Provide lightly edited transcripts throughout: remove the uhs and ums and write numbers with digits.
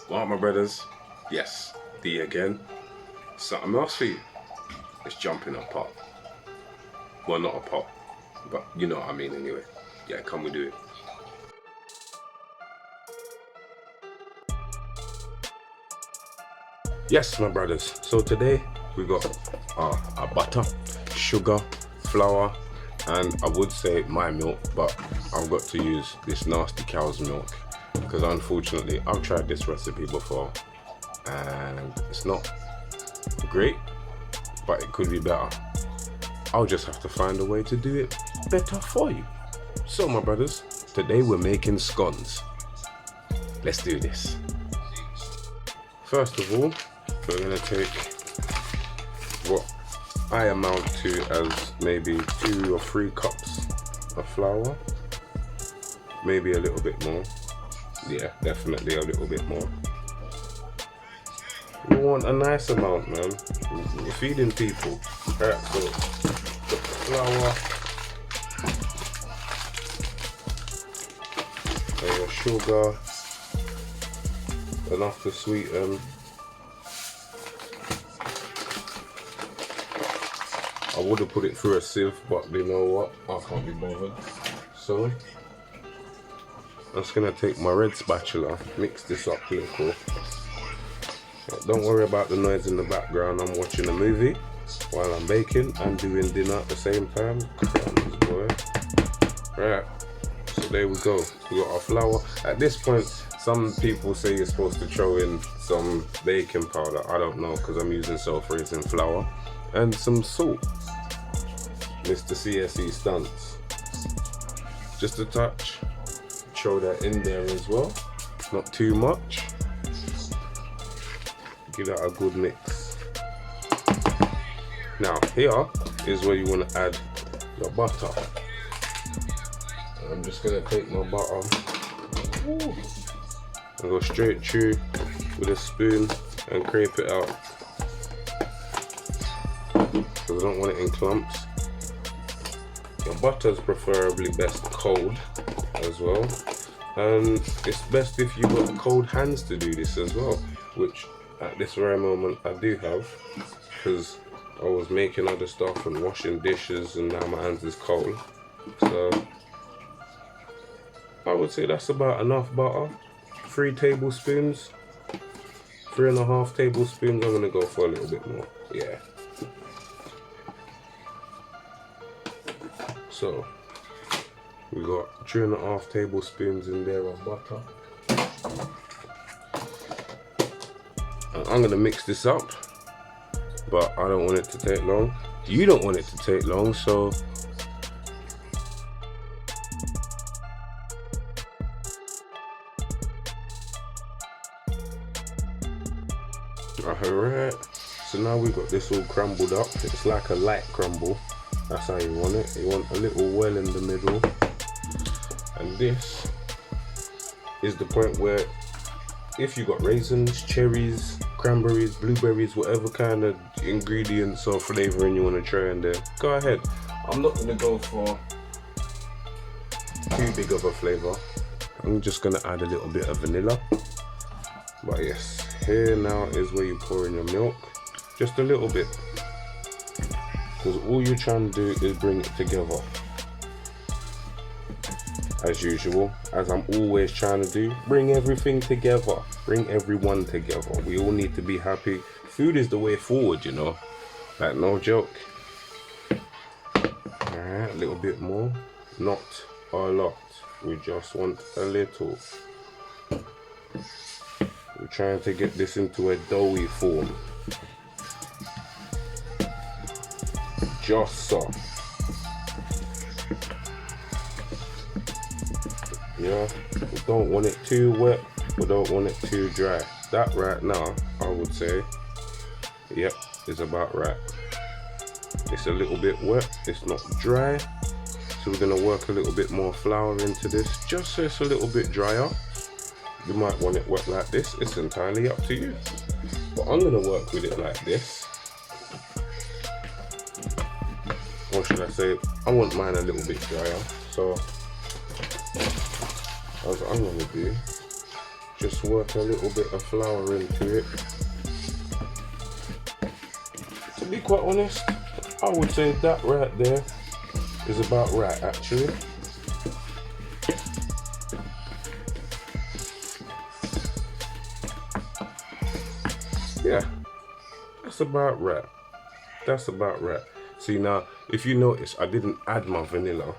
Well, my brothers, yes, D again. Something else for you. Let's jump in a pot. Well, not a pot, but you know what I mean anyway. Yeah, come we do it. Yes, my brothers. So today we got a butter, sugar, flour, and I would say my milk, but I've got to use this nasty cow's milk because unfortunately I've tried this recipe before and it's not great, but it could be better. I'll just have to find a way to do it better for you. So my brothers, today we're making scones. Let's do this. First of all, we're gonna take what I amount to as maybe 2 or 3 cups of flour. Maybe a little bit more. Yeah, definitely a little bit more. We want a nice amount, man. We're feeding people. Alright, so put the flour and your sugar, enough to sweeten. I would have put it through a sieve, but you know what? I can't be bothered. So I'm just gonna take my red spatula, mix this up a little. Don't worry about the noise in the background. I'm watching a movie while I'm baking and doing dinner at the same time. Boy. Right, so there we go. We got our flour. At this point, some people say you're supposed to throw in some baking powder. I don't know because I'm using self-raising flour and some salt. Mr. CSE stunts. Just a touch. Throw that in there as well. Not too much. Give that a good mix. Now here is where you want to add your butter. I'm just gonna take my butter and go straight through with a spoon and scrape it out because I don't want it in clumps. Your butter is preferably best cold as well, and it's best if you've got cold hands to do this as well, which at this very moment I do have, because I was making other stuff and washing dishes and now my hands is cold. So I would say that's about enough butter. 3 tablespoons, 3.5 tablespoons. I'm gonna go for a little bit more. Yeah. So we got 3.5 tablespoons in there of butter. And I'm gonna mix this up, but I don't want it to take long. You don't want it to take long, so alright. So now we've got this all crumbled up. It's like a light crumble. That's how you want it. You want a little well in the middle. And this is the point where if you got raisins, cherries, cranberries, blueberries, whatever kind of ingredients or flavoring you want to try in there, go ahead. I'm not going to go for too big of a flavor. I'm just going to add a little bit of vanilla. But yes, here now is where you pour in your milk. Just a little bit. Because all you're trying to do is bring it together. As usual, as I'm always trying to do, bring everything together. Bring everyone together. We all need to be happy. Food is the way forward, you know. Like, no joke. Alright, a little bit more. Not a lot. We just want a little. We're trying to get this into a doughy form. Just so. Yeah, we don't want it too wet, we don't want it too dry. That right now, I would say, yep, is about right. It's a little bit wet, it's not dry, so we're gonna work a little bit more flour into this, just so it's a little bit drier. You might want it wet like this, it's entirely up to you. But I'm gonna work with it like this. Or should I say, I want mine a little bit drier, so what I'm gonna do, just work a little bit of flour into it. To be quite honest, I would say that right there is about right actually. Yeah, that's about right. That's about right. See now, if you notice, I didn't add my vanilla.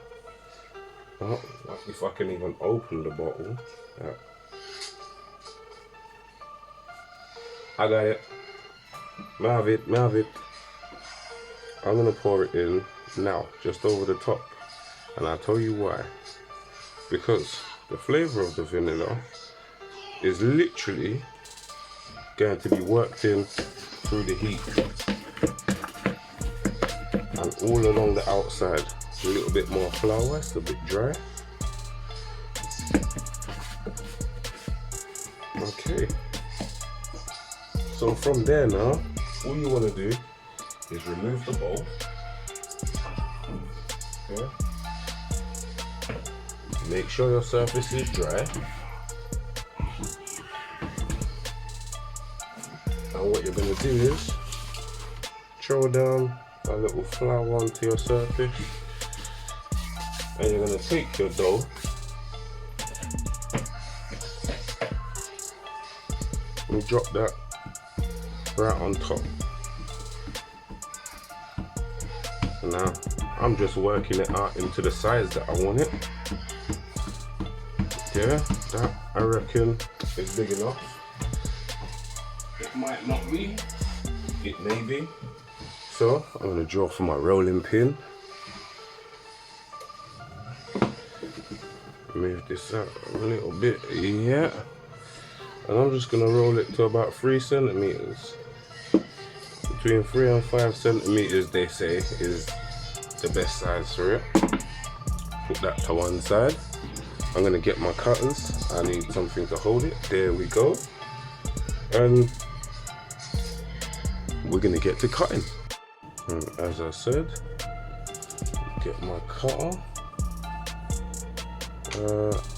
Oh, if I can even open the bottle. Yeah. I got it. Have it. I'm gonna pour it in now, just over the top. And I'll tell you why. Because the flavor of the vanilla is literally going to be worked in through the heat. And all along the outside, a little bit more flour, it's a bit dry. Okay. So from there now, all you want to do is remove the bowl. Okay. Make sure your surface is dry. And what you're going to do is throw down a little flour onto your surface. And you're going to take your dough and drop that right on top. Now I'm just working it out into the size that I want it. Yeah, that I reckon is big enough. It might not be, it may be. So I'm going to draw for my rolling pin. Move this out a little bit, yeah. And I'm just going to roll it to about 3 centimeters. Between 3 and 5 centimeters, they say, is the best size for it. Put that to one side. I'm going to get my cutters. I need something to hold it. There we go. And we're going to get to cutting. And as I said, get my cutter.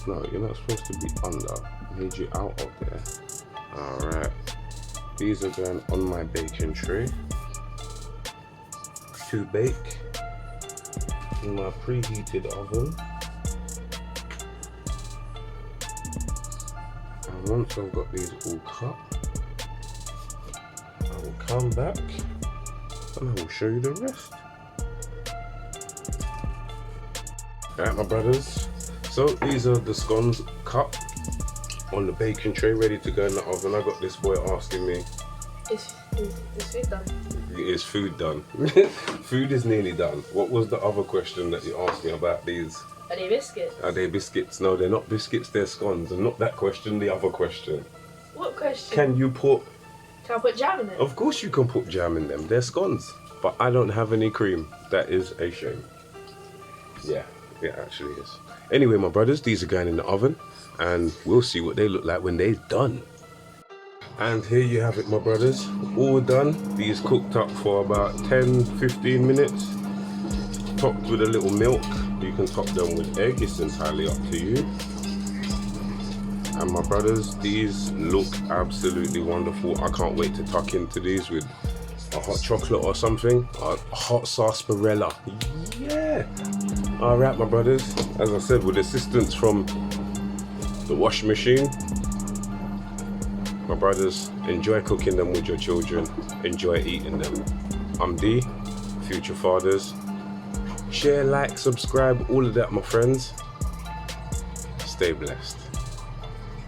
No, you're not supposed to be under. I need you out of there. Alright. These are going on my baking tray to bake in my preheated oven. And once I've got these all cut, I will come back and I will show you the rest. Alright, my brothers. So these are the scones cut on the baking tray, ready to go in the oven. I got this boy asking me, Is food done? Is food done? Food is nearly done. What was the other question that you asked me about these? Are they biscuits? Are they biscuits? No, they're not biscuits, they're scones. And not that question, the other question. What question? Can I put jam in it? Of course you can put jam in them. They're scones. But I don't have any cream. That is a shame. Yeah, it actually is. Anyway, my brothers, these are going in the oven. And we'll see what they look like when they're done. And here you have it, my brothers, all done. These cooked up for about 10-15 minutes, topped with a little milk. You can top them with egg, it's entirely up to you. And my brothers, these look absolutely wonderful. I can't wait to tuck into these with a hot chocolate or something, a hot sarsaparilla. Yeah. All right, my brothers, as I said, with assistance from the washing machine. My brothers, enjoy cooking them with your children. Enjoy eating them. I'm D, future fathers. Share, like, subscribe, all of that, my friends. Stay blessed.